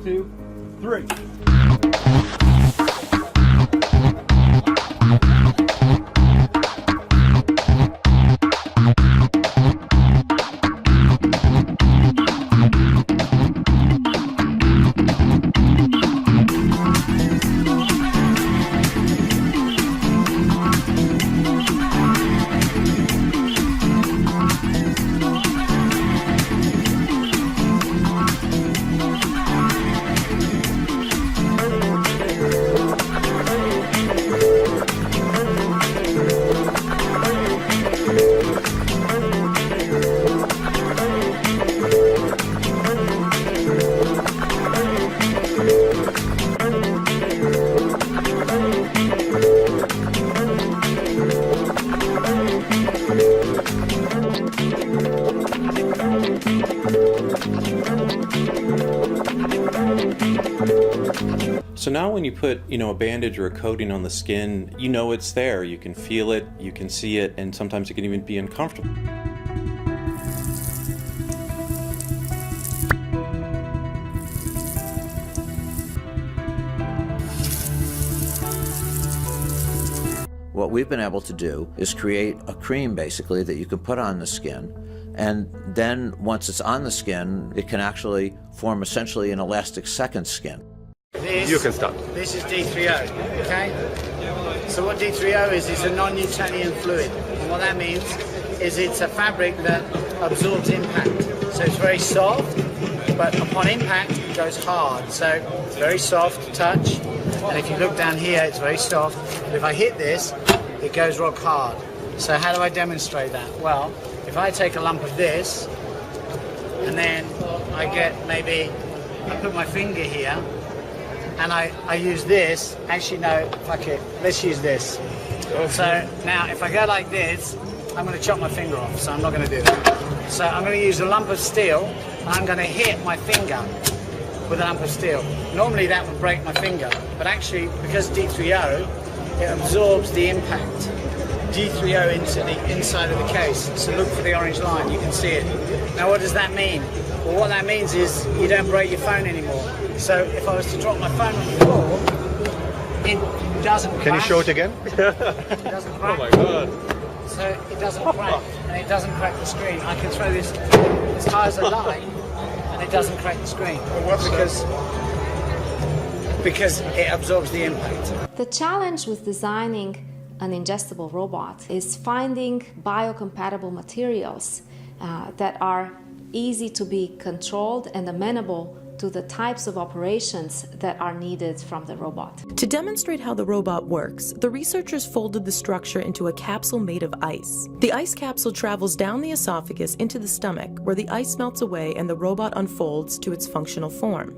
2, 3. So now when you put, a bandage or a coating on the skin, you know it's there. You can feel it, you can see it, and sometimes it can even be uncomfortable. What we've been able to do is create a cream basically that you can put on the skin, and then once it's on the skin, it can actually form essentially an elastic second skin. You can start. This is D3O, okay? So what D3O is a non-Newtonian fluid. And what that means is it's a fabric that absorbs impact. So it's very soft, but upon impact, it goes hard. So it's very soft to touch. And if you look down here, it's very soft. But if I hit this, it goes rock hard. So how do I demonstrate that? Well, if I take a lump of this, and then I get maybe, I put my finger here, and I use this. Actually, no, fuck it. Let's use this. So now, if I go like this, I'm going to chop my finger off, so I'm not going to do that. So I'm going to use a lump of steel, and I'm going to hit my finger with a lump of steel. Normally that would break my finger, but actually, because D3O, it absorbs the impact. D3O into the inside of the case. So look for the orange line, you can see it. Now what does that mean? Well, what that means is you don't break your phone anymore. So if I was to drop my phone on the floor, it doesn't crack. Can you show it again? It doesn't crack. Oh my god. So it doesn't crack, and it doesn't crack the screen. I can throw this as high as I like, and it doesn't crack the screen. Because it absorbs the impact. The challenge with designing an ingestible robot is finding biocompatible materials that are easy to be controlled and amenable to the types of operations that are needed from the robot. To demonstrate how the robot works, the researchers folded the structure into a capsule made of ice. The ice capsule travels down the esophagus into the stomach, where the ice melts away and the robot unfolds to its functional form.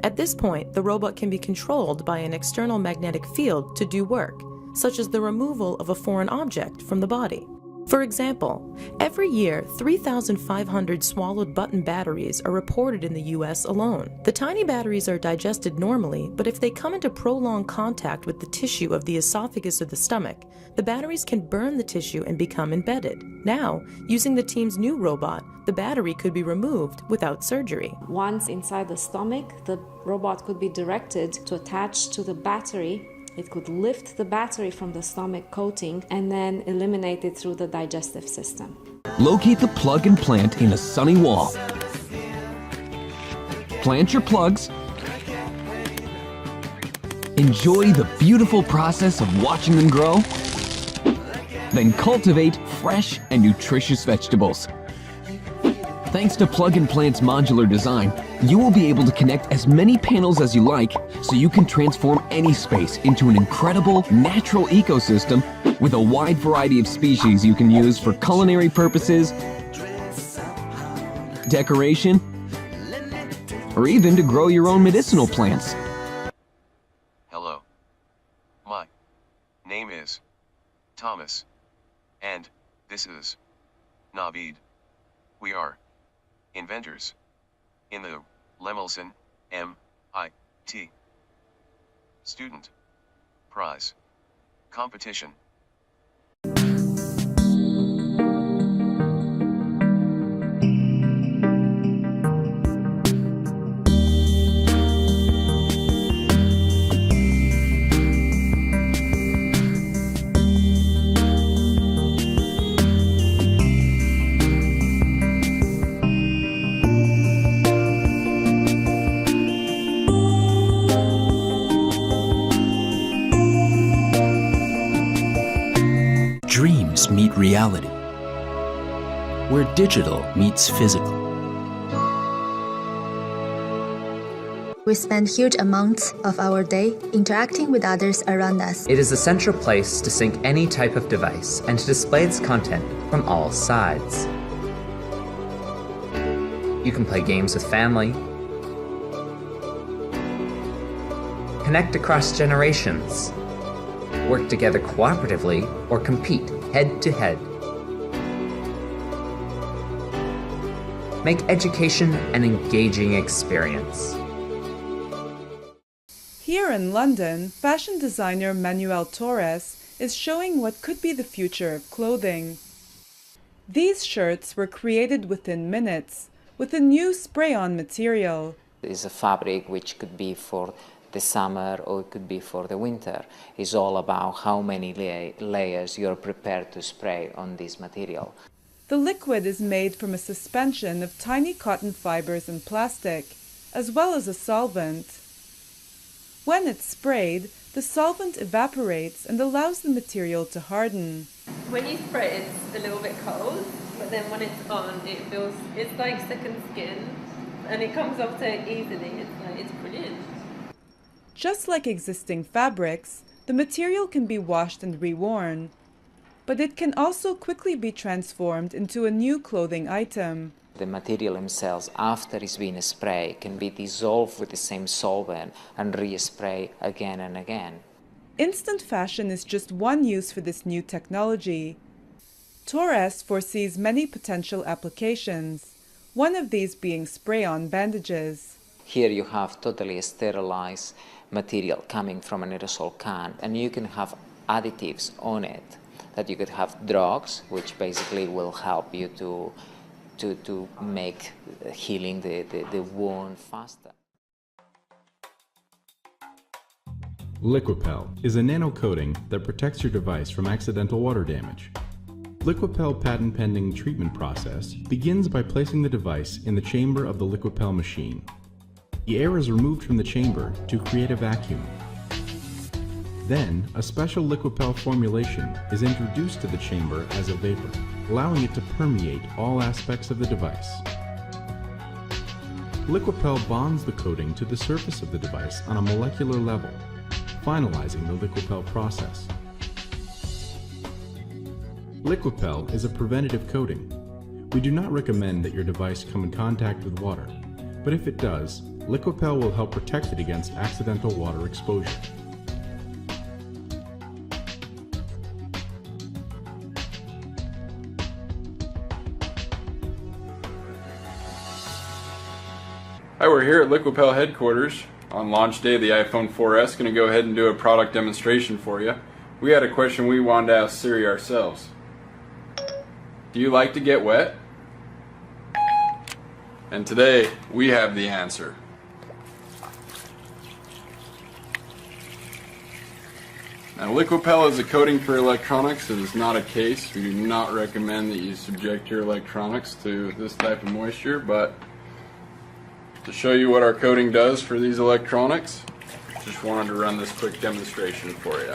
At this point, the robot can be controlled by an external magnetic field to do work, such as the removal of a foreign object from the body. For example, every year, 3,500 swallowed button batteries are reported in the US alone. The tiny batteries are digested normally, but if they come into prolonged contact with the tissue of the esophagus or the stomach, the batteries can burn the tissue and become embedded. Now, using the team's new robot, the battery could be removed without surgery. Once inside the stomach, the robot could be directed to attach to the battery. It could lift the battery from the stomach coating and then eliminate it through the digestive system. Locate the plug and plant in a sunny wall. Plant your plugs. Enjoy the beautiful process of watching them grow. Then cultivate fresh and nutritious vegetables. Thanks to Plug and Plant's modular design, you will be able to connect as many panels as you like, so you can transform any space into an incredible natural ecosystem with a wide variety of species you can use for culinary purposes, decoration, or even to grow your own medicinal plants. Hello. My name is Thomas, and this is Navid. We are inventors in the Lemelson MIT Student Prize competition. meet reality, where digital meets physical. We spend huge amounts of our day interacting with others around us. It is a central place to sync any type of device and to display its content from all sides. You can play games with family, connect across generations, work together cooperatively, or compete head-to-head. Make education an engaging experience. Here in London, fashion designer Manuel Torres is showing what could be the future of clothing. These shirts were created within minutes with a new spray-on material. It's a fabric which could be for the summer or it could be for the winter. It's all about how many layers you're prepared to spray on this material. The liquid is made from a suspension of tiny cotton fibers and plastic, as well as a solvent. When it's sprayed, the solvent evaporates and allows the material to harden. When you spray, it's a little bit cold, but then when it's on, it's like second skin, and it comes off so easily. It's brilliant. Just like existing fabrics, the material can be washed and reworn, but it can also quickly be transformed into a new clothing item. The material themselves, after it's been sprayed, can be dissolved with the same solvent and re-spray again and again. Instant fashion is just one use for this new technology. Torres foresees many potential applications, one of these being spray-on bandages. Here you have totally sterilized material coming from an aerosol can, and you can have additives on it, that you could have drugs, which basically will help you to make healing the wound faster. Liquipel is a nano coating that protects your device from accidental water damage. Liquipel patent-pending treatment process begins by placing the device in the chamber of the Liquipel machine. The air is removed from the chamber to create a vacuum. Then, a special Liquipel formulation is introduced to the chamber as a vapor, allowing it to permeate all aspects of the device. Liquipel bonds the coating to the surface of the device on a molecular level, finalizing the Liquipel process. Liquipel is a preventative coating. We do not recommend that your device come in contact with water, but if it does, Liquipel will help protect it against accidental water exposure. Hi, we're here at Liquipel headquarters on launch day of the iPhone 4S. Going to go ahead and do a product demonstration for you. We had a question we wanted to ask Siri ourselves. Do you like to get wet? And today we have the answer. Now, Liquipel is a coating for electronics. It is not a case. We do not recommend that you subject your electronics to this type of moisture, but to show you what our coating does for these electronics, just wanted to run this quick demonstration for you.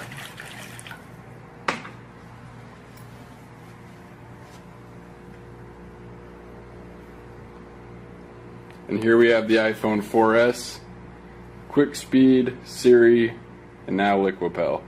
And here we have the iPhone 4S, Quick Speed, Siri, and now Liquipel.